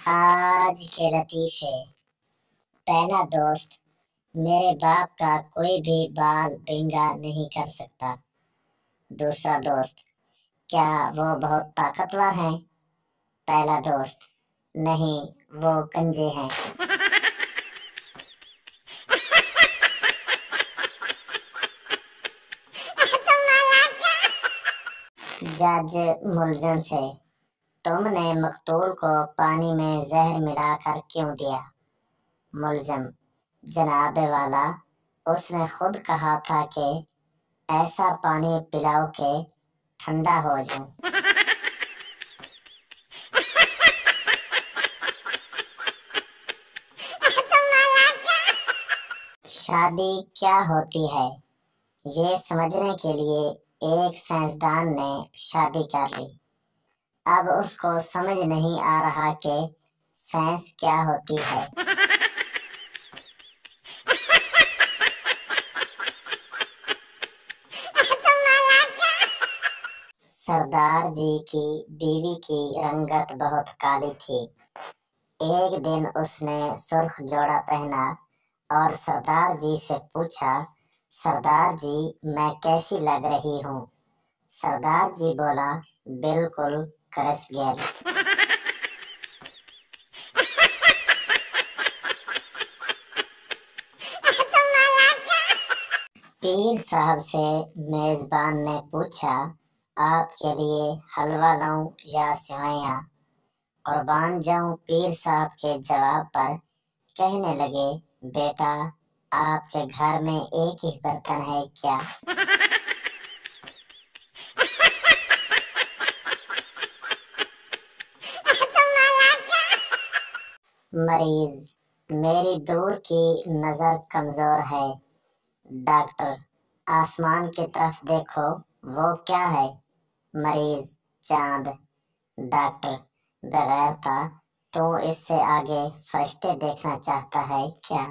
آج کے لطیفے۔ پہلا دوست، میرے باپ کا کوئی بھی بال بنگا نہیں کر سکتا۔ دوسرا دوست، کیا وہ بہت طاقتور ہیں؟ پہلا دوست، نہیں، وہ گنجے ہیں۔ جج ملزم سے، تم نے مقتول کو پانی میں زہر ملا کر کیوں دیا؟ ملزم، جناب والا، اس نے خود کہا تھا کہ ایسا پانی پلاؤ کہ ٹھنڈا ہو جاؤں۔ شادی کیا ہوتی ہے، یہ سمجھنے کے لیے ایک سائنسدان نے شادی کر لی۔ اب اس کو سمجھ نہیں آ رہا کہ سائنس کیا ہوتی ہے۔ سردار جی کی بیوی کی رنگت بہت کالی تھی۔ ایک دن اس نے سرخ جوڑا پہنا اور سردار جی سے پوچھا، سردار جی، میں کیسی لگ رہی ہوں؟ سردار جی بولا، بالکل کرس گیل۔ پیر صاحب سے میزبان نے پوچھا، آپ کے لیے حلوہ لاؤں یا سوئیاں؟ قربان جاؤں پیر صاحب کے جواب پر کہنے لگے، بیٹا، آپ کے گھر میں ایک ہی برتن ہے کیا؟ مریض، میری دور کی نظر کمزور ہے۔ ڈاکٹر، آسمان کی طرف دیکھو، وہ کیا ہے؟ مریض، چاند۔ ڈاکٹر، بغیرتا، تو اس سے آگے فرشتے دیکھنا چاہتا ہے کیا؟